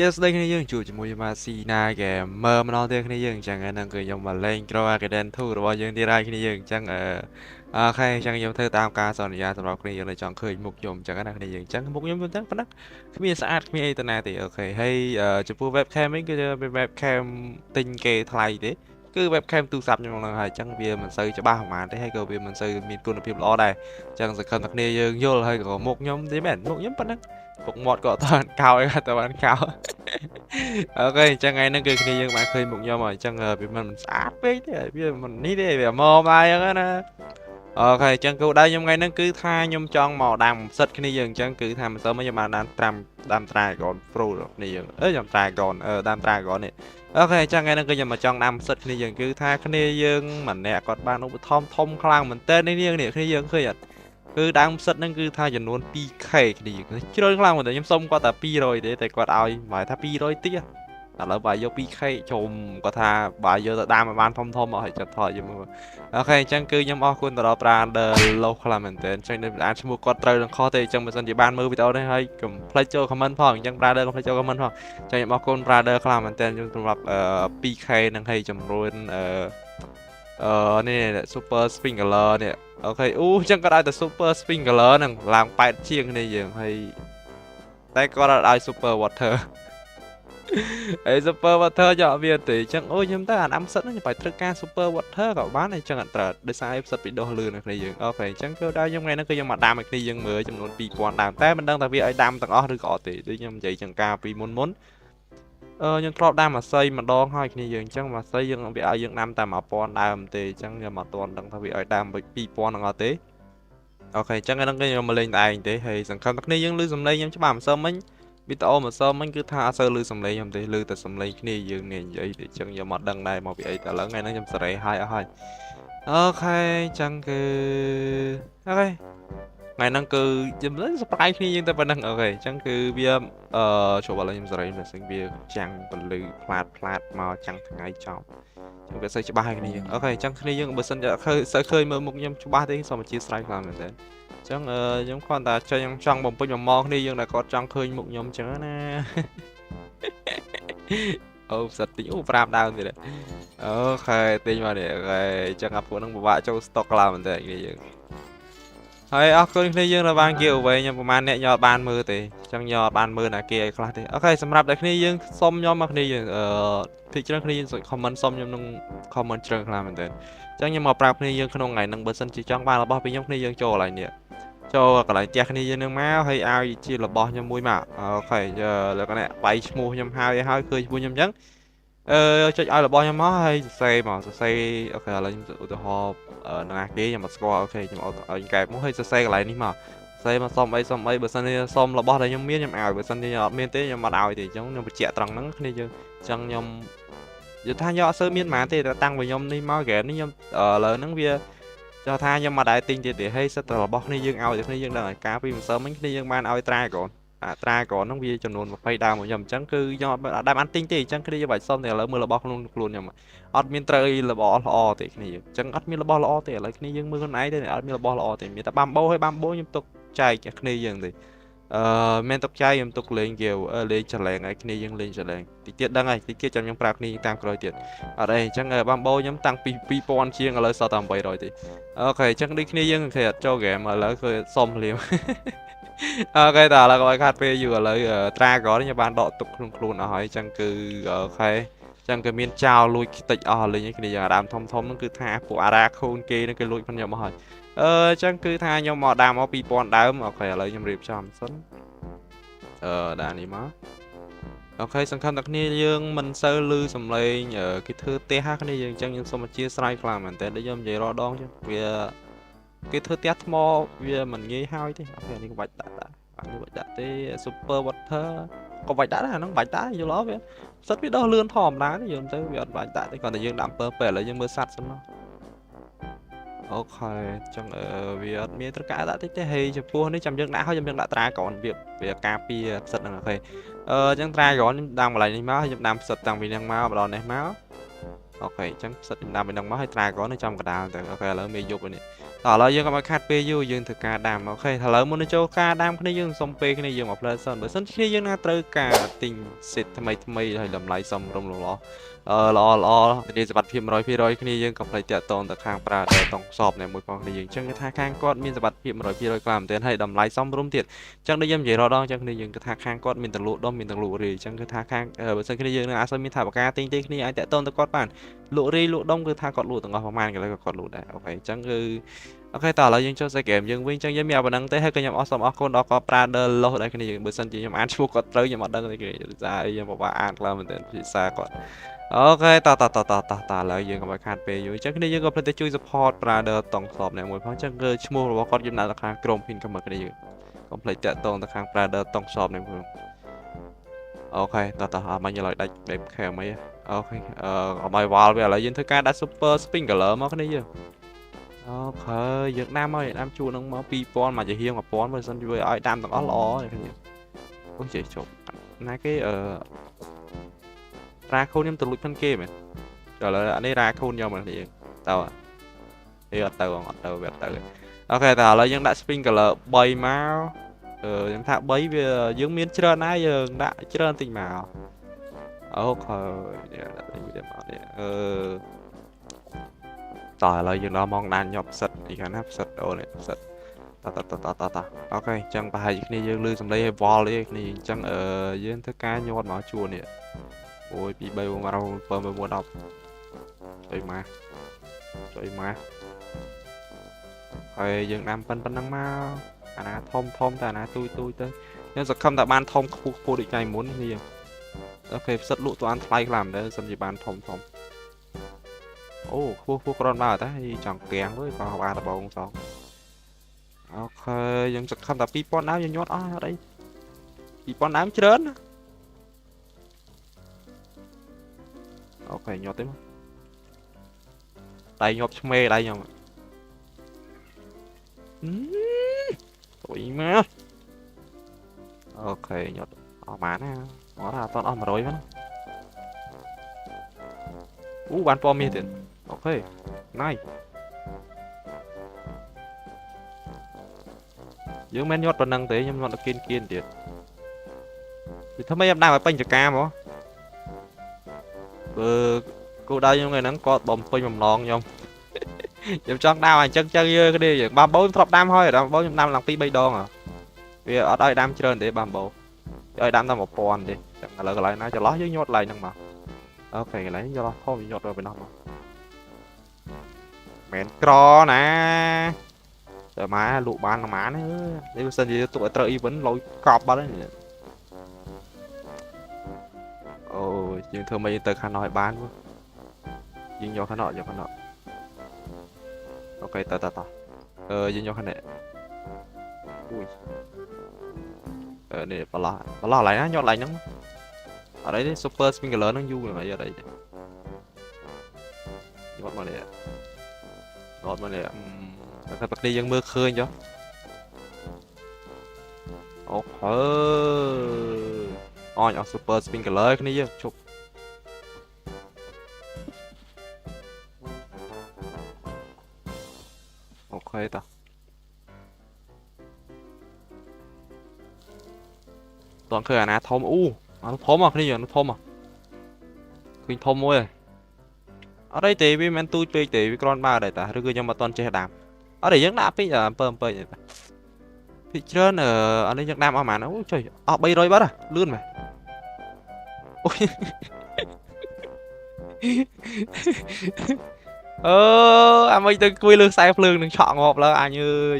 Yes đâyគ្នាយើងជួបជាមួយម៉ាស៊ីណាហ្គេមម្ដងទៀតគ្នាយើងអញ្ចឹងហ្នឹងគឺខ្ញុំមកលេង Grow Academy 2របស់យើងទៀតហើយគ្នាយើងអញ្ចឹងអូខេអញ្ចឹងខ្ញុំធ្វើតាមការសន្យាសម្រាប់គ្នាយើងនៅចង់ឃើញមុខខ្ញុំអញ្ចឹងណាគ្នាយើងអញ្ចឹងមុខខ្ញុំហ្នឹងប៉ុណ្ណឹងគ្មានស្អាតគ្មានអីទៅណាទេអូខេហើយចំពោះ webcam វិញគឺជា webcam ទិញគេថ្លៃទេគឺ webcam ទូរស័ព្ទខ្ញុំហ្នឹងហើយអញ្ចឹងវាមិនសូវច្បាស់ប្រហែលទេហើយក៏វាមិនសូវមានគុណភាពល្អដែរអញ្ចឹងសង្ឃឹមថាគ្នាយើងយល់ហើយក៏មុខខ្ញុំទេមែនមុខខ្ញុំប៉ុណ្ណឹងពុកមាត់ក៏អត់តានកោយតែបានកោអូខេអញ្ចឹងថ្ងៃហ្នឹងគឺគ្នាយើងបានឃើញមុខខ្ញុំហើយអញ្ចឹងវាមិនស្អាតពេកទេវាមិននេះទេវាមកហើយអញ្ចឹងណាអូខេអញ្ចឹងគោលដៅខ្ញុំថ្ងៃហ្នឹងគឺថាខ្ញុំចង់មកដាំសិតគ្នាយើងអញ្ចឹងគឺថាមិនសើមកខ្ញុំបានដាំ Dragon Pro គ្នាយើងខ្ញុំ Dragon ដាំ Dragon នេះអូខេអញ្ចឹងថ្ងៃហ្នឹងគឺខ្ញុំមកចង់ដាំសិតគ្នាយើងគឺថាគ្នាយើងម្នាក់គាត់បានឧបត្ថម្ភធំខ្លាំងមែនតើនេះគ្នាយើងឃើញអត់គឺដើមផ្សិតហ្នឹងគឺថាចំនួន 2k គ្នាជ្រុលខ្លាំងមែនតើខ្ញុំសុំគាត់តែ200ទេតែគាត់ឲ្យមកថា200ទៀតឥឡូវបើយក 2k ជុំគាត់ថាបើយកទៅដាំឲ្យបានធំឲ្យចិត្តថតយមើលអូខេអញ្ចឹងគឺខ្ញុំអរគុណទៅដល់ Brother លោកខ្លាំងមែនតើអញ្ចឹងនៅអានឈ្មោះគាត់ត្រូវនឹងខុសទេអញ្ចឹងបើសិនជាបានមើលវីដេអូនេះហើយកុំភ្លេចចូល comment ផងអញ្ចឹង Brother កុំភ្លេចចូល comment ផងអញ្ចឹងខ្ញុំអរគុណ Brother ខ្លាំងមែនតើខ្ញុំសម្រាប់ 2k នឹងឲ្យចំនួននេះ Super Sprinkler នេះអូខេអូអញ្ចឹងគាត់ឲ្យតែ Super Sprinkler ហ្នឹងឡើង8ជាងគ្នាយើងហើយតែគាត់អត់ឲ្យ Super Water ហើយ Super Water យកអត់មានទេអញ្ចឹងអូខ្ញុំទៅអាដាំផ្សិតហ្នឹងខ្ញុំបាយត្រូវការ Super Water ក៏បានអញ្ចឹងអត់ត្រូវដោយសារផ្សិតពីដោះលឿនគ្នាយើងអូខេអញ្ចឹងគឺដល់ខ្ញុំថ្ងៃហ្នឹងគឺខ្ញុំមកដាំឲ្យគ្នាយើងមើលចំនួន 2000 ដើមតែមិនដឹងថាវាឲ្យដាំទាំងអស់ឬក៏អត់ទេដូចខ្ញុំនិយាយចង្ការពីមុនខ្ញុំធ្លាប់ដាំអាស័យម្ដងហើយគ្នាយើងអញ្ចឹងអាស័យយើងវាឲ្យយើងដាំតែ1000ដើមទេអញ្ចឹងខ្ញុំអត់ទាន់ដឹងថាវាឲ្យដាំ2000ហ្នឹងអត់ទេអូខេអញ្ចឹងហ្នឹងខ្ញុំមកលេងតែឯងទេហើយសង្ឃឹមថាគ្នាយើងឮសំឡេងខ្ញុំច្បាស់មិនសើមិញវីដេអូមិនសើមិញគឺថាអត់សូវឮសំឡេងខ្ញុំទេឮតែសំឡេងគ្នាយើងនិយាយទេអញ្ចឹងខ្ញុំអត់ដឹងដែរមកពីអីតែឥឡូវថ្ងៃហ្នឹងខ្ញុំសេរីហើយអស់ហើយអូខេអញ្ចឹងគឺអូខេថ្ងៃហ្នឹងគឺខ្ញុំលេង surprise គ្នាយើងតែប៉ុណ្្នឹងអូខេអញ្ចឹងគឺវាចូលឥឡូវខ្ញុំសេរីមិនស្ងវាចាំងពលឺផ្លាតមកចាំងថ្ងៃចំចឹងវាសូវច្បាស់ហើយគ្នាអូខេអញ្ចឹងគ្នាយើងបើសិនជាឃើញមើលមុខខ្ញុំច្បាស់ទេសូមអធិស្ឋានខ្លាំងមែនទេអញ្ចឹងខ្ញុំគ្រាន់តែចង់បំពេញបំងគ្នាយើងដែលគាត់ចង់ឃើញមុខខ្ញុំអញ្ចឹងណាអូផ្សិតទីអូប្រាប់ដើមទៀតអូខេទិញមកនេះអូខេអញ្ចឹងអាពួកហ្នឹងពិបាកចូល stock ខ្លាំងមែនទេគ្នាយើងហើយអរគុណគ្នាយើងដែលបាន giveaway ខ្ញុំប្រហែលអ្នកយកបានមើលទេអញ្ចឹងយកបានមើលណាគេឲ្យខ្លះទេអូខេសម្រាប់តែគ្នាយើងសុំខ្ញុំមកគ្នាយើងទីច្រើនគ្នាយើង comment សុំខ្ញុំនឹង comment ច្រើនខ្លាំងមែនទែនអញ្ចឹងខ្ញុំមកប្រាប់គ្នាយើងក្នុងថ្ងៃហ្នឹងបើសិនជាចង់បានរបស់ពីខ្ញុំគ្នាយើងចូលកន្លែងនេះចូលកន្លែងផ្ទះគ្នាយើងនឹងមកហើយឲ្យជារបស់ខ្ញុំមួយមកអូខេលើកនេះបាយឈ្មោះខ្ញុំហើយឃើញឈ្មោះខ្ញុំអញ្ចឹងចុចឲ្យរបស់ខ្ញុំមកហើយសរសេរមកសរសេរអូខេឥឡូវខ្ញុំឧទាហរណ៍នឹងអាគេខ្ញុំអត់ស្គាល់អូខេខ្ញុំឲ្យកែបមកហើយសរសេរកន្លែងនេះមកសរសេរមកសុំអីបើសិនជាសុំរបស់ដែលខ្ញុំមានខ្ញុំឲ្យបើសិនជាអត់មានទេខ្ញុំអត់ឲ្យទេអញ្ចឹងខ្ញុំបញ្ជាក់ត្រង់ហ្នឹងគ្នាយើងអញ្ចឹងខ្ញុំនិយាយថាខ្ញុំអត់សូវមានប៉ុន្មានទេតែតាំងពីខ្ញុំនេះមកហ្គេមនេះខ្ញុំឥឡូវហ្នឹងវាចោះថាខ្ញុំមកដែរទិញទៀតទេហើយសិតតែរបស់គ្នាយើងឲ្យគ្នាយើងដឹងឲ្យការពីម្សិលមិញគ្នាយើងបានឲ្យត្រាកូនត្រាកូនហ្នឹងវាចំនួន20ដើមរបស់ខ្ញុំអញ្ចឹងគឺខ្ញុំអត់ដែរបានទិញទេអញ្ចឹងគ្នាយើងបាច់សុំតែឥឡូវមើលរបស់ខ្លួនខ្ញុំអត់មានត្រូវអីរបស់ល្អទេគ្នាយើងអញ្ចឹងអត់មានរបស់ល្អទេឥឡូវគ្នាយើងមើលខ្លួនឯងទេអត់មានរបស់ល្អទេមានតែបាំបោហើយបាំបោខ្ញុំទុកចែកគ្នាយើងទេមានទុកចែកខ្ញុំទុកលេងគេលេងចលែងឲ្យគ្នាយើងលេងចលែងតិចទៀតដឹងហើយតិចទៀតចាំខ្ញុំប្រាប់គ្នាតាមក្រោយទៀតអត់អីអញ្ចឹងបាំបោខ្ញុំតាំងពី2000ជាងឥឡូវសល់តែ800ទេអូខេអញ្ចឹងដូចគ្នាយើងគេអត់ចូលហ្គេមឥឡូវគឺសុំភ្លាមអូខេតើឥឡូវកុំឲ្យខាត់ពេលយូរឥឡូវត្រាកោខ្ញុំបានដកទុកក្នុងខ្លួនអស់ហើយអញ្ចឹងគឺអូខេអញ្ចឹងគឺមានចោលលួចខ្ទេចអស់លេងគ្នាយ៉ាងអាដាមធំហ្នឹងគឺថាពួកអារ៉ាខូនគេនឹងគេលួចខ្ញុំអស់ហើយអញ្ចឹងគឺថាខ្ញុំមកដាំមក2000ដើមអូខេឥឡូវខ្ញុំរៀបចំសិនដាក់នេះមកអូខេសង្ឃឹមតែគ្នាយើងមិនសូវឮសំឡេងគេធ្វើផ្ទះគ្នាយើងអញ្ចឹងខ្ញុំសូមអធិស្ឋានខ្លាំងមែនតើដូចខ្ញុំនិយាយរាល់ដងចឹងវាគេធ្វើផ្ទះថ្មវាមិនងាយហើយទេអូខេនេះក៏បាច់ដាក់នេះបាច់ដាក់ទេ Super Water ក៏បាច់ដាក់ដែរអាហ្នឹងបាច់ដាក់យល់អត់វាសិតវាដោះលឿនធម្មតាទេយើងទៅវាអត់បាច់ដាក់ទេគ្រាន់តែយើងដាក់ពើពេលឥឡូវយើងមើលសัตว์សិនមកអូខេអញ្ចឹងវាអត់មានត្រូវការដាក់តិចទេហើយចំពោះនេះចាំយើងដាក់ហើយយើងដាក់ត្រាកូនវាការពារផ្សិតហ្នឹងអូខេអញ្ចឹងត្រាកូនខ្ញុំដាំកន្លែងនេះមកខ្ញុំដាំផ្សិតតាំងពីហ្នឹងមកដល់នេះមកអូខេអញ្ចឹងផ្សិតខ្ញុំដាំពីហ្នឹងមកហើយត្រាកូននៅចំកណ្ដាលទៅអូខេឥឡូវមេយប់នេះ តោះឥឡូវយើងក៏មកខាត់ពេលយូរយើងធ្វើការដាំអូខេឥឡូវមុននឹងចូលការដាំគ្នាយើងសុំពេលគ្នាយើងមកផ្លែសិនបើសិនគ្នាយើងណាត្រូវការទិញសិតថ្មីហើយតម្លៃសមរម្យល្អធានាសុវត្ថិភាព100%គ្នាយើងក៏ផ្លេចតាក់ទងទៅខាងប្រើដែលតង់សອບនៅមួយផងគ្នាយើងអញ្ចឹងគេថាខាងគាត់មានសុវត្ថិភាព100%ខ្លាំងមែនទែនហើយតម្លៃសមរម្យទៀតអញ្ចឹងដូចយើងនិយាយរដងអញ្ចឹងគ្នាយើងគឺថាខាងគាត់មានទាំងលក់ដុំមានទាំងលក់រាយអញ្ចឹងគឺថាខាងបើសិនគ្នាយើងនឹងអាចមានថាបកាទិញទេគ្នាអាចតាក់ទងទៅគាត់បានលក់រាយលក់ដុំគឺថាគាត់លក់ទាំងអស់ប្រហែលកន្លែងគាត់លក់ដែរអូខេអញ្ចឹងគឺអូខេតោះឥឡូវយើងចូលសេហ្គេមយើងវិញអញ្ចឹងយើងមានប៉ុណ្្នឹងទេហើយក៏ខ្ញុំអរសូមអរគុណដល់គាត់ប្រាដឺឡូសដែរគ្នាយើងបើសិនជាខ្ញុំអានឈ្មោះគាត់ត្រូវខ្ញុំអត់ដឹងទេគ្នាភាសាអីខ្ញុំពិបាកអានខ្លាំងមែនទែនភាសាគាត់អូខេតឥឡូវយើងក៏មកខាត់ពេលយូរអញ្ចឹងគ្នាយើងក៏ផ្លេចទៅជួយ support brother តង់សອບអ្នកមួយផងអញ្ចឹងគឺឈ្មោះរបស់គាត់យើងដាក់នៅខាងក្រុម pin កម្មគ្នាយើងកុំភ្លេចតាក់ទងទៅខាង brother តង់សອບអ្នកមួយអូខេតអត់មកយើងឲ្យដាច់ webcam អីអូខេអត់មកវល់វាឥឡូវយើងធ្វើការដាក់ super spin color មកគ្នាយើងអូខេយើងដាំហើយដាំជួរនឹងមក2000មកជាហៀង1000បើសិនជួយឲ្យដាំទាំងអស់ល្អគ្នាអូចេះជប់ណាគេរ៉ាខូនខ្ញុំទៅលួចផិនគេមែនឥឡូវអានេះរ៉ាខូនខ្ញុំមកនេះតើអត់ទៅវាអត់ទៅអូខេតឥឡូវយើងដាក់ spin color 3មកខ្ញុំថា3វាយើងមានច្រើនណាស់យើងដាក់ច្រើនតិចមកអូខេដាក់នេះវាមកនេះតឥឡូវយើងដល់ម៉ោងដានញាប់ផ្សិតនេះខាងណាផ្សិតអូនេះផ្សិតតអូខេអញ្ចឹងប្រហែលជាគ្នាយើងលឺសំឡេងឲ្យវល់ទេគ្នាអញ្ចឹងយើងធ្វើការញាត់មកជួរនេះអូយ2 3 4 5 6 7 8 9 10ជួយមកហើយយើងដាំប៉ុណ្ណឹងមកអាណាធំតែអាណាទូចទៅខ្ញុំសង្ឃឹមថាបានធំខ្ពស់ដូចថ្ងៃមុននេះយើងអូខេផ្សិតលក់ទៅអានថ្លៃខ្លាំងមែនសិនជាបានធំអូខ្ពស់ក្រនមកតែចង់កៀងទៅក៏បានដបងសងអូខេយើងសង្ឃឹមថា2000ដើមយើងញាត់អស់អត់អី2000ដើមច្រើនអូខេញាត់ទេមកដៃញាប់ឆ្មេដៃខ្ញុំអុយមកអូខេញាត់អស់បានណាអត់ថាអត់អស់100ហ្នឹងអូបានពណ៌មាសទៀតអូខេណៃយើងមិនញាត់ប៉ុណ្ណឹងទេខ្ញុំញាត់ដល់គៀនទៀតវាធ្វើម៉េចខ្ញុំដើរឲ្យពេញចកាមកបើគោដៅខ្ញុំថ្ងៃហ្នឹងគាត់បំពេញបំណងខ្ញុំចង់ដាំអញ្ចឹងយើគ្នាយើងបាំបោធ្លាប់ដាំហើយដាំបោខ្ញុំដាំឡើង2 3ដងវាអត់ឲ្យដាំច្រើនទេបាំបោឲ្យដាំតែ1000ទេចឹងឥឡូវកន្លែងណាចន្លោះយើងញាត់ឡើងហ្នឹងមកអូខេកន្លែងចន្លោះធំញាត់ទៅពេលនោះមកមែនក្រណាតែម៉ែលក់បានប្រហែលនេះបើសិនជាទុកឲ្យត្រូវ event លុយកប់បាត់ហើយអូយើងធ្វើមិនទៅខាងនោះឲ្យបានយើងយកខាងនោះអូខេតយើងយកខាងនេះអូយនេះបឡោះឡើងណាញាត់ឡើងហ្នឹងអត់អីទេ super sprinkler ហ្នឹងយូរហ្នឹងអីអត់អីទេញាត់មកនេះតែប្រគ្នាយើងមើលឃើញចុះអូខេអញអស់ super sprinkler គ្នាយើងជប់អូខេតតឃើញអាណាធំអាធំគ្នាយើងធំឃើញធំមួយអត់អីទេវាមិនទូចពេកទេវាគ្រាន់បើដែរតាឬក៏ខ្ញុំអត់តន់ចេះដាំអត់ទេយើងដាក់ពេកអំពើពេកទេពីច្រើនអានេះយើងដាំអស់ប៉ុន្មានអូចុយអស់300បាត់លឿនមែនអូយអាមិនទៅគួយលើខ្សែភ្លើងនឹងឆក់ងាប់លើអញអើយ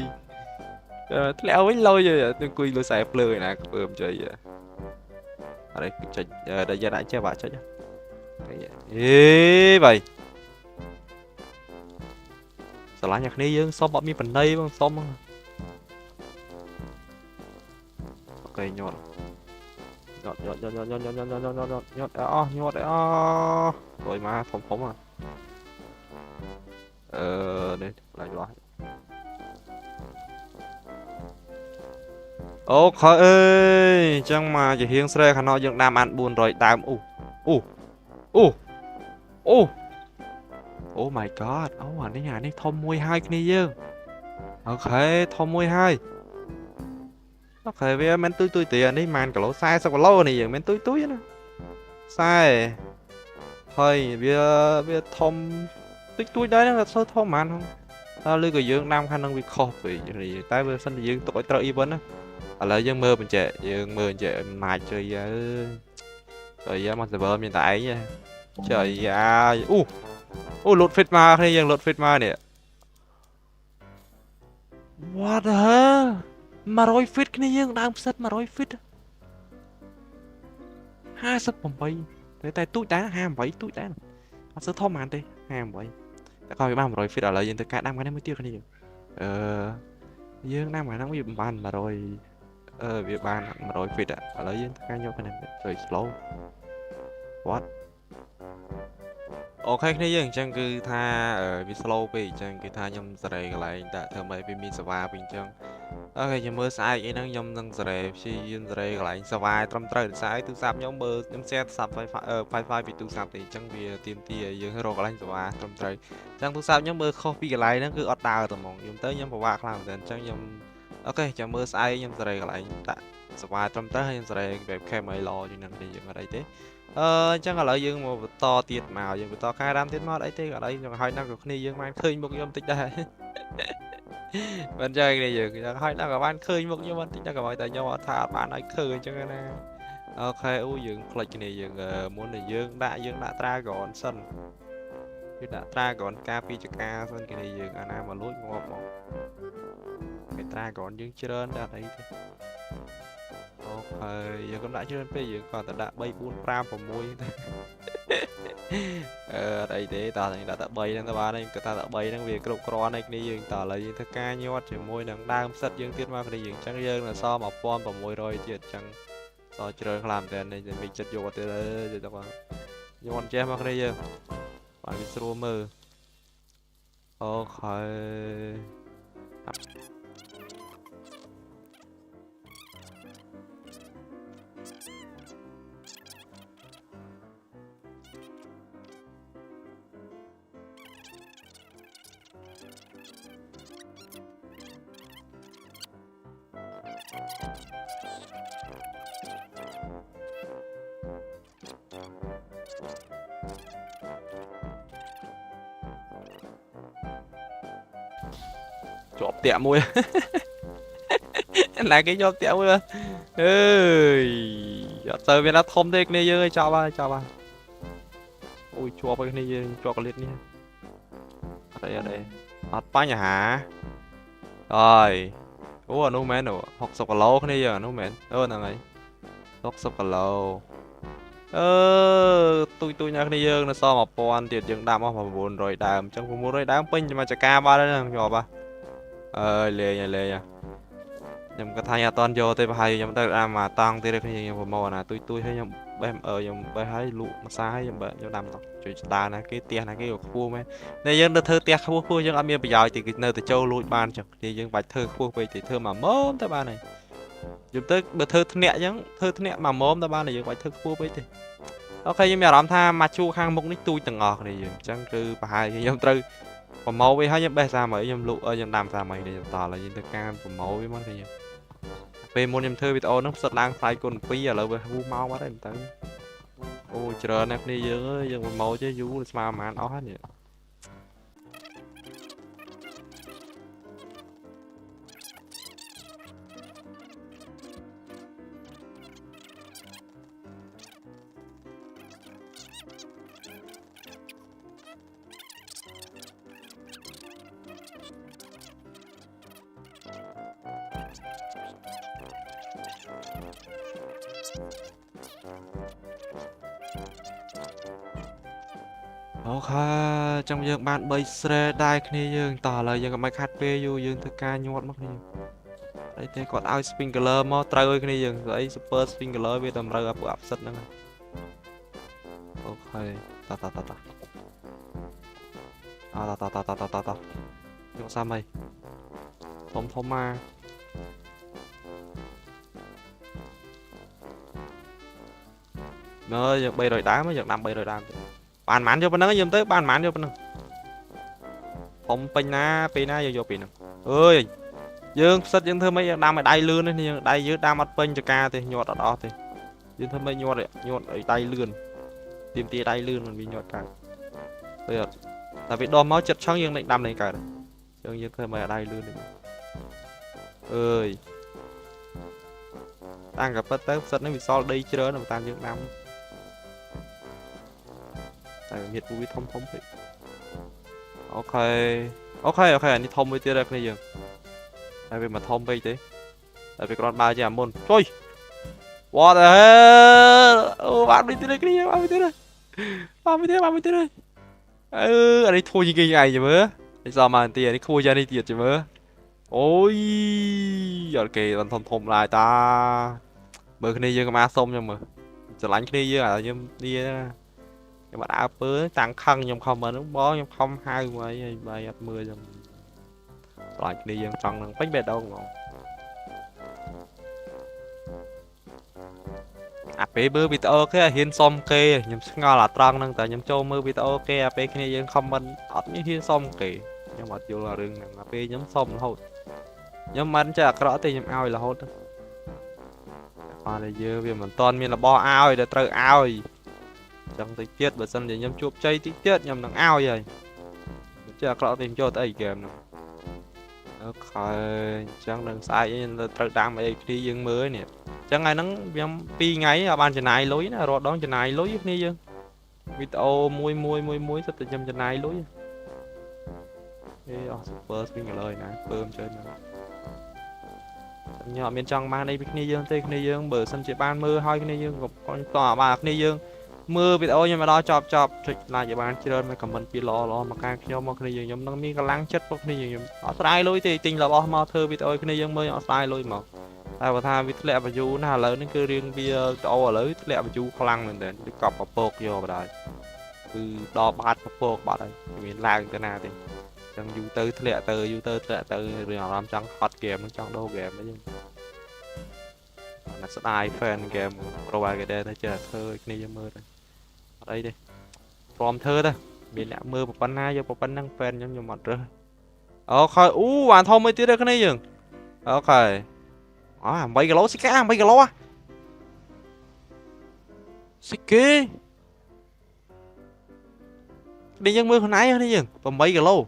ធ្លាក់វិញលុយទៅគួយលើខ្សែភ្លើងឯណាធ្វើមិនចុយអត់ទេចុចដល់យកដាក់ចេះបាក់ចុចអេបាយស្រឡាញ់អ្នកគ្នាយើងសុំអត់មានបណ្ដៃបងសុំអូខេញាត់អស់ញាត់អស់លុយមកធំនេះឡើងលោះអូខេអើយអញ្ចឹងមកជាហៀងស្រែខាងនោះយើងដាំបាន400ដើមអូ my god អូអានេះធំមួយហើយគ្នាយើង ok thom môi hai ok bây men tôi tiền đi màn cả lỗ sai sao còn lâu này giờ men tôi nữa sai thôi bây thom tôi đấy là sao thom màn không tao lưu cái dương nam khả năng bị khó vì thì tại bây sân dương tội trợ y vấn á ở lại dương mơ mình trẻ mài chơi rồi mà server hiện tại nha trời ơi lột phết ma hay dương lột phết ma nè what the hell mà rồi phết cái này dương đang sắt mà rồi phết 58តែតែទូចដែរ58ទូចដែរអត់សូវធំហ្មងទេ58តែក៏វាបាន100 feet ឥឡូវយើងទៅការដាំគ្នាមួយទៀតគ្នាយើងអឺយើងដាំអាហ្នឹងវាបាន100វាបាន100 feet ឥឡូវយើងទៅការយកគ្នាជួយ slow what អូខេគ្នាយើងអញ្ចឹងគឺថាវា slow ពេកអញ្ចឹងគឺថាខ្ញុំសេរីកន្លែងដាក់ធ្វើម៉េចវាមានសេវាពេកអញ្ចឹងអូខេខ្ញុំមើលស្អែកអីហ្នឹងខ្ញុំនឹងសេរីព្យាយាមសេរីកន្លែងសេវាត្រឹមត្រូវស្អែកទូរស័ព្ទខ្ញុំមើលខ្ញុំ share ទូរស័ព្ទ Wi-Fi ពីទូរស័ព្ទទេអញ្ចឹងវាទាមទារឲ្យយើងរកកន្លែងសេវាត្រឹមត្រូវអញ្ចឹងទូរស័ព្ទខ្ញុំមើលខុសពីកន្លែងហ្នឹងគឺអត់ដើរតែហ្មងខ្ញុំទៅខ្ញុំពិបាកខ្លាំងមែនតើអញ្ចឹងខ្ញុំអូខេចាំមើលស្អែកខ្ញុំសេរីកន្លែងដាក់សេវាត្រឹមត្រូវហើយខ្ញុំសេរី webcam ឲ្យល្អជាងហ្នឹងទេយើងអត់អីទេអញ្ចឹងឥឡូវយើងមកបន្តទៀតមកយើងបន្តការដាំទៀតមកអីទេឥឡូវយើងឲ្យណាស់ក៏គ្នាយើងបានឃើញមុខខ្ញុំតិចដែរមិនចឹងនេះយើងឲ្យណាស់ក៏បានឃើញមុខខ្ញុំបន្តិចដែរក៏តែខ្ញុំអត់ថាអត់បានឲ្យឃើញអញ្ចឹងណាអូខេយើងផ្លិចគ្នាយើងមុនតែយើងដាក់ Dragon សិនយើងដាក់ Dragon ការពីចកាសិនគ្នាយើងអាណាមកលួចងាប់មកគេ Dragon យើងច្រើនដាក់អីទេអូខេយើងក៏ដាក់ច្រើនពេកយើងក៏តែដាក់3 4 5 6ទេអត់អីទេតោះយើងដាក់តែ3ហ្នឹងទៅបានហើយក៏ថាតែ3ហ្នឹងវាគ្រប់គ្រាន់ហើយគ្នាយើងតោះឥឡូវយើងធ្វើការញាត់ជាមួយនឹងដើមផ្សិតយើងទៀតមកគ្នាយើងអញ្ចឹងយើងនៅសល់1600ទៀតអញ្ចឹងសល់ច្រើនខ្លាំងមែនតើនេះមានចិត្តយកទៀតទៅទៅបាទញាត់ចេះមកគ្នាយើងបានវាស្រួលមើលអូខេជាប់តាក់មួយណាគេជាប់តាក់មួយអើយអត់ទៅវាណាធំទេគ្នាយើងឲ្យចាប់ហើយអូយជាប់ឲ្យគ្នាយើងជាប់កលិតនេះអត់អីអត់បញ្ហាហើយអូអានោះមែន60គីឡូគ្នាយើងអានោះមែនហ្នឹងហើយ60គីឡូទុយណាគ្នាយើងនៅសល់1000ទៀតយើងដាំអស់900ដើមអញ្ចឹង900ដើមពេញមកចកាបានហើយហ្នឹងជាប់ហ่ะលេងខ្ញុំក៏ថាអត់តន់យកទេប្រហែលខ្ញុំទៅអាមកតង់ទៀតគ្នាខ្ញុំប្រម៉ូណាទុយឲ្យខ្ញុំបេះខ្ញុំបេះឲ្យលក់ម្សាឲ្យខ្ញុំដាំតោះជួយស្ដារណាគេផ្ទះណាគេខ្ពស់មែនតែយើងទៅធ្វើផ្ទះខ្ពស់យើងអត់មានប្រយោជន៍ទេគឺនៅតែចូលលួចបានចឹងគេយើងបាច់ធ្វើខ្ពស់ពេកទេធ្វើមកម៉ោមទៅបានហើយយើងទៅបើធ្វើធ្នាក់អញ្ចឹងធ្វើធ្នាក់មកម៉ោមទៅបានហើយយើងបាច់ធ្វើខ្ពស់ពេកទេអូខេខ្ញុំមានអារម្មណ៍ថាមកជួខាងមុខនេះទូចទាំងអស់គ្នាយើងអញ្ចឹងគឺប្រហែលខ្ញុំត្រូវប្រម៉ូវាឲ្យខ្ញុំបេះ30ខ្ញុំលក់ខ្ញុំដាំ30នេះបន្តឡើយយើងទៅការប្រម៉ូវាមកគ្នាពេលមុនខ្ញុំធ្វើវីដេអូហ្នឹងផ្សិតឡើងខ្សែគុណ2ឥឡូវវាហូរមកបាត់ហើយមិនទៅអូច្រើនណាស់គ្នាយើងអើយយើងប្រម៉ូចេះយូរស្មើប្រហែលអស់ហើយនេះអូខេចាំយើងបាន3 shred ដែរគ្នាយើងតោះឥឡូវយើងក៏មិនខាត់ពេលយូរយើងធ្វើការញាត់មកគ្នាអីទេគាត់ឲ្យ sprinkler មកត្រូវឲ្យគ្នាយើងស្អី super sprinkler វាតម្រូវឲ្យពួក upset ហ្នឹងអូខេតោះយកសាមអីធំមកមើលយើង300ដើមយើងដាំ300ដើមបានប៉ុន្មានយកប៉ុណ្ណឹងយើងទៅបានប៉ុន្មានយកប៉ុណ្ណឹងធំពេញណាពេលណាយើងយកពេលហ្នឹង ơi dương sắt dương thưa mấy đam mà đai lươn đấy nhưng đai dưới đam mắt pênh cho ca thì nhọt ở đó thì dương thưa mấy nhọt ở đai lươn tìm tía đai lươn mình bị nhọt cả bây giờ tại vì đo máu chật xong dương định đam này cả dương thưa mấy ở đai lươn này ơi đang gặp bất tới sắt nó bị so đây chưa đó mà tam dương đam tại nhiệt vụ thông thông vậy ok ok anh đi thông với tia đây này dương tại vì mà thông bây thế tại vì con ba chạm môn thôi what the hell bạn đi tới đây cái gì bạn đi tới đây bạn đi tới đây anh ấy thua như cái ngày vậy mơ anh sao mà tiền anh thua ra đi tiền chứ mơ ôi giờ kì lần thông thông lại ta bữa cái này dương mà xong nhưng mà trở lạnh cái này dương à nhưng đi nhưng mà đã bữa tăng khăn nhưng không mà nó bó nhưng không hai mấy bài 10 rồi lại cái này dương trăng nó bánh bệt đâu mà à bé bơ bị tao cái hiên xóm kê nhầm ngon là trăng năng tại nhầm châu mơ bị tao kê à bé cái này dân không mình ớt như hiên xóm kê nhưng mà dù là rừng à bé nhắm xóm là hốt nhưng mà anh chắc rõ thì nhầm ao là hốt à đây giờ vì mình toàn miền là bo ao để trời ao chẳng thấy tiết bởi sân để nhầm chụp chay tí tiết nhầm đằng ao vậy chắc rõ tìm cho tới kèm nè khỏi chẳng đừng sai là trời đang mấy đi dân mới nè chẳng ngày nắng viêm pi ngày à ban chân này lối nè rồi đón chân này lối đi dương video muối rất là chân này lối super swing lời nè bơm trên nhỏ miền trong mang đây cái dương tây cái dương bờ sân chế ban mưa hai cái dương con tòa ba cái dương mưa video nhưng mà đó chọc là chế ban chơi mà comment pi lo mà càng nhau mà cái dương nhóm nó mi cái lăng chất cái dương ở sai lối thì tình là bao mà thơ video cái dương mới ở sai lối mà tại vì tha vít lẹ và chú nó lớn nó cứ riêng bia to ở lớn lẹ và chú khăng mình đến cọp và bột vô vào đây từ đo bát và bột bạn đây mình làm cái nào thì chẳng du tư lẹ từ rồi làm chẳng hot game nó trong đâu game đấy là style fan game rồi cái đây thấy chưa thơ cái này mơ đây ở đây đi from thơ thôi mình lại mơ một con hai vô một con năng fan giống như mặt rồi ok bạn thông mới tí đây cái này dừng ok à mấy cái lỗ xích cá mấy cái lỗ á xích kê đi dân mưa hồi nãy hơn đi dừng và mấy cái lỗ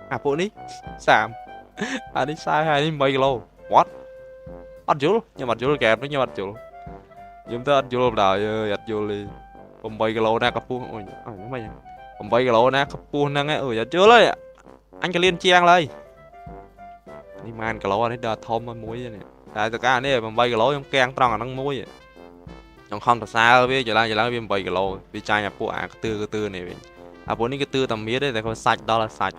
à bộ ní sàm à đi sai hay đi mấy cái lỗ what ăn chú luôn nhưng mà chú kẹp nó nhưng mà chú chúng ta ăn chú luôn đời giặt chú đi còn mấy cái lỗ nè cặp phu ôi mày còn mấy cái lỗ nè cặp phu năng ấy giặt chú lấy anh cái liên chiang lấy đi man cái lỗ này đợt thôm muối vậy nè tại tất cả này bằng bay cái lỗ trong keng tròn là năng muối vậy trong không thật xa với giờ lại viên bay cái lỗ vì chai nhà phụ à cái tư này à bốn cái tư tầm mía đấy tại không sạch đó là sạch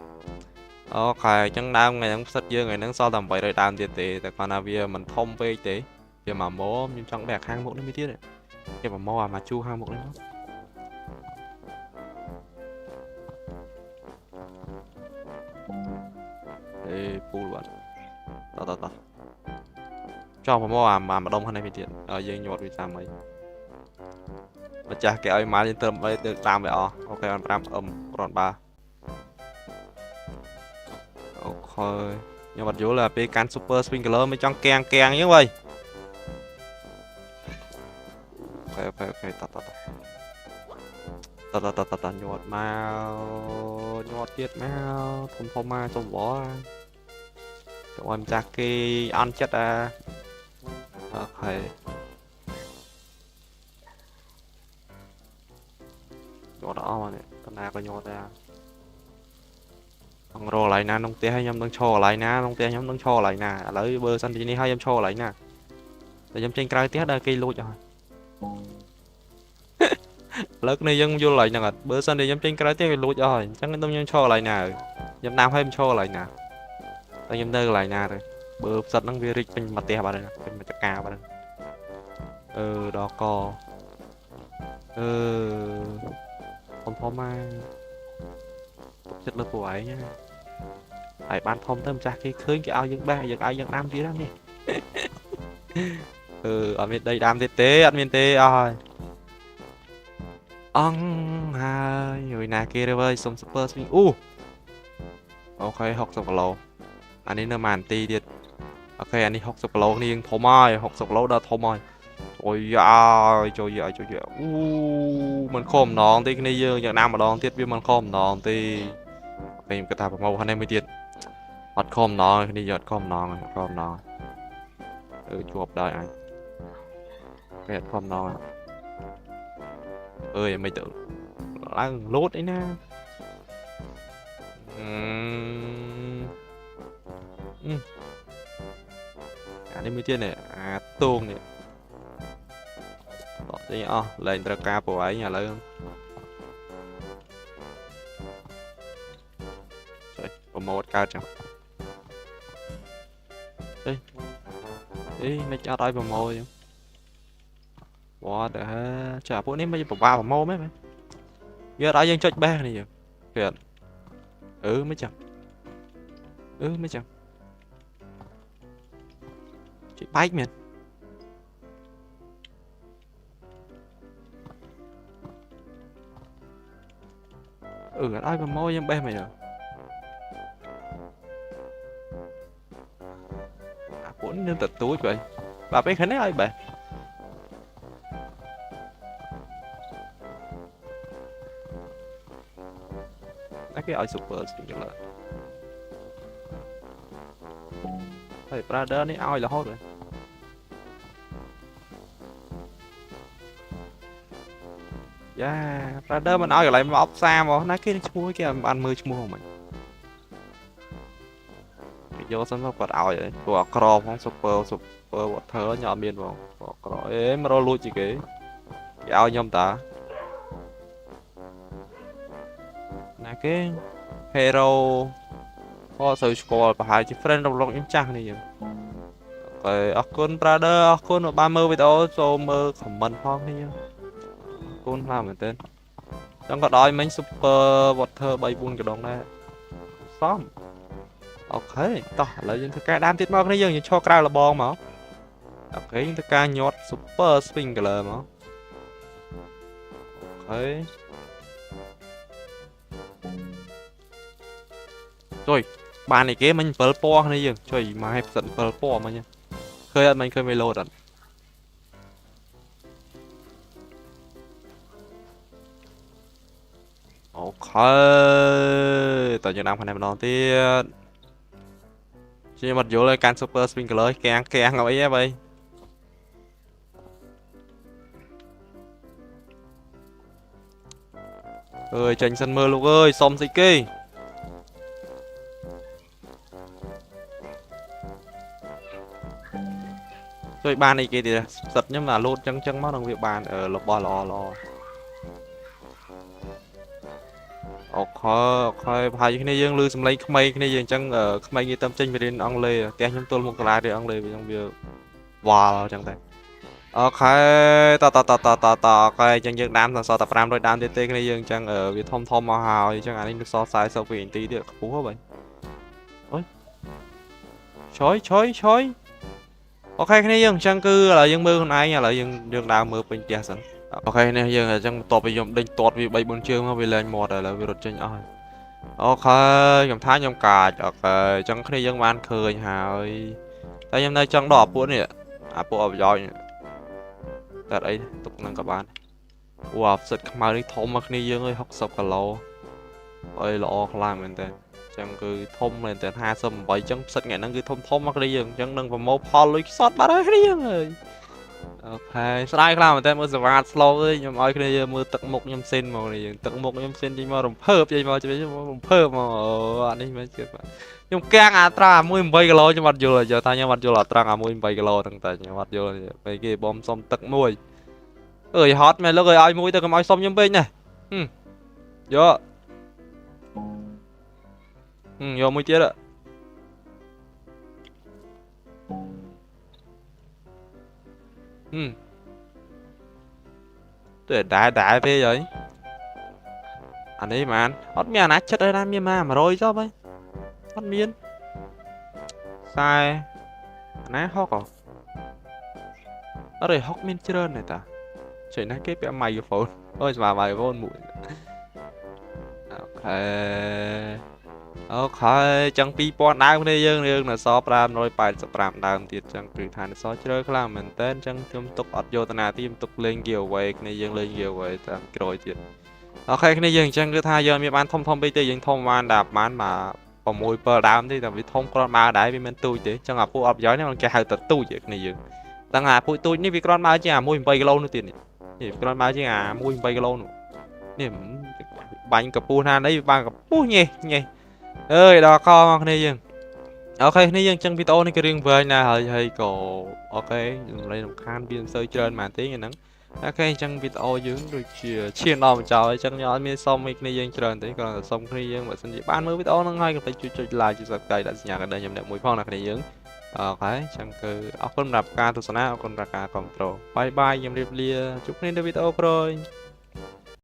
ok chẳng đam ngày nắng sạch dương ngày nắng so tầm vậy rồi đam tiền tệ tại còn là vì mình thông về tế vì mà mố nhưng trong bẹt hang một nó mới tiết đấy cái mà mò mà chu hang một đấy ê pu luôn tao cho mà mua mà đông hơn này tiền ở dưới nhột vì sao mấy mà chả cái ai mà lên tầm ấy được làm vậy ok anh làm còn ba ok nhưng mà chủ là pecan super sprinkler mới trong keng như vậy ok tao nhột tiết mau không ma trong vỏ cho em chắc cái ăn chất à ok nhột đó mà này tao nào có nhột ra thằng rô lại nè nông tía hay nhâm đang cho lại nè nông tía nhâm đang cho lại nè lấy bơ xanh thì hai nhâm cho lại nè để nhâm trên cây tía đây cây luôn rồi lớn này dân vô lại nè bơ xanh thì nhâm trên cây tía luôn rồi chắc cái tông nhâm cho lại nè nhâm nam hay cho lại nè tao nhâm nơi lại nè rồi bơ xanh đang vi rich bên mặt tía bạn này bên mặt cà bạn đó co không mai chất lượng của ấy nhá phải ban thông tâm ra cái khơi cái ao dân ba dân ai dân nam tí đó nè ở bên đây đam tế ăn miền tê rồi ông hai người nào kia rồi ơi xong super swing ok học xong lô anh ấy nó màn ti đi ok anh ấy học sập lô đi thô mai học sập lô đã thô mai ôi ơi trời mình khom nón tí cái này dương dạng nam mà đón thiết với mình khom nón tí mình cái thằng màu anh em mới tiền ọt khom nón cái này giọt khom nón chuột đời anh cái khom nón ơi mày tự lăng lốt đấy nè anh em mới tiền này tuông này đấy lên tra ca của ấy nhà lớn một cao chẳng đi nó cho đôi vào môi what the hell chả bữa nay mới vào ba vào môi mấy mày giờ đã dân chơi ba này giờ kìa mấy chẳng chị bike mình ở đây vào môi dân ba mày rồi bốn nên tật túi vậy bà bé khánh ấy bà cái ơi super xịn là thầy brother này oi là hốt rồi yeah brother mình oi lại mà ốc xa mà nói cái mua cái ăn mưa mua không mày vô sân vật oi vậy của cro phong super vật thơ nhỏ miền vào cro em rồi lui chỉ cái oi nhom ta nè cái hero có sự score và hai chiếc friend trong lòng em chắc này rồi akun brother akun 30 video cho mơ comment phong đi akun làm mình tên trong có đói mấy super vật thơ bay buôn cái đồng này xong ok tao là những cái đam tiết mơ cái dương cho cao là bon mà ok những cái nhọt super sprinkler mà ok rồi bàn này kế mình pearl po này dương trời mà hay giận pearl po mà nha khơi mình khơi melo rồi ok tao nhận năm phần này mình tiết chỉ mặt vô lên can super sprinkler keng ngồi ấy vậy ơi tranh sân mơ luôn ơi xong gì kì rồi bàn này kia thì giật nhưng mà lột chân mắt đồng việc bàn ở lộc bò lò ok hai cái này dương lưu xâm lấy mấy cái này dương chân ở mấy cái tâm trình về đến ông lê té nhóm tôi một cái để ông lê trong việc wow chẳng thế ok ok chân dương đám là so tập ram rồi đám tê cái này dương chân ở việc thông màu hào chẳng hạn anh so sai sau vì tí được phú vậy ôi chối ok cái này dương chân cư là dương mưa hôm nay nhà là dương đào mưa bên kia sẵn ok này dương là chân tọt bị dùng đánh tọt vì bay bốn chương mà vì lên một rồi là vì đột trên ok nhầm thái nhầm cả ok chân cái này dương man cười hà ơi tại nhầm đây chân đỏ buồn nè bộ ở giỏi tại đây tục năng các bạn wow sệt mà đi thông mà cái này dương ơi học sập cả lô ơi lọ làm mình tên chân cứ thông lên tên hai sầm bảy chân sệt ngày năng cứ thông mà cái này dương chân nâng vào một poly shot ba đấy cái này dương ơi ok sai làm mình tên mới smart slow ấy nhưng mà cái này mưa tận một nhâm xin màu này tận một nhâm xin chỉ mà đồng phớp chỉ mà phớp mà anh ấy mới chưa nhưng càng tra mui 7 kg cho mặt vô giờ ta nhớ mặt vô là tra mui 7 kg thằng ta nhớ mặt vô mấy cái bom xong tận mui ơi hot mày lúc rồi ai mui tao cầm ai xong nhâm bên này vô vô mui chết ạ để đá về vậy anh ấy mà hot miên á chất đây miên mà rồi sao vậy hot miên sai nãy hot à ở đây hot miên trơn này ta chuyện này cái microphone ôi mà microphone mũi ok អូខេចឹង2000ដើមគ្នាយើងរឿងនៅស585ដើមទៀតចឹងគឺថានៅសជ្រើខ្លាំងមែនតើចឹងខ្ញុំទុកអត់យកតាណាទីខ្ញុំទុកលេង giveaway គ្នាយើងលេង giveaway តាមក្រោយទៀតអូខេគ្នាយើងចឹងគឺថាយើងមានបានធំពេកទេយើងធំបានដល់បានមក6 7ដើមទេតែវាធំគ្រាន់បើដែរវាមិនទូចទេចឹងអាពួកអត់ប្រយោជន៍នេះมันគេហៅទៅទូចគ្នាយើងទាំងអាពួកទូចនេះវាគ្រាន់បើជាអា1 8គីឡូនោះទៀតនេះគ្រាន់បើជាអា1 8គីឡូនោះនេះបាញ់កពស់ណានេះវាបាញ់កពស់ញេះអើយដល់កមកគ្នាយើងអូខេគ្នាយើងចឹងវីដេអូនេះគឺរឿងវែងណាស់ហើយក៏អូខេសម្លេងរំខានវាមិនសូវច្រើនប៉ុន្មានទេហ្នឹងអូខេអញ្ចឹងវីដេអូយើងដូចជាឈានដល់បញ្ចប់អញ្ចឹងខ្ញុំអត់មានសុំឲ្យគ្នាយើងច្រើនទេគ្រាន់តែសុំគ្នាយើងបើសិនជាបានមើលវីដេអូហ្នឹងហើយកុំភ្លេចជួយចុច like ចុច subscribe ដាក់សញ្ញាកណ្ដឹងខ្ញុំអ្នកមួយផងណាគ្នាយើងអូខេអញ្ចឹងគឺអរគុណសម្រាប់ការទស្សនាអរគុណសម្រាប់ការគាំទ្របាយបាយខ្ញុំរៀបលាជួបគ្នានៅវីដេអូក្រោយ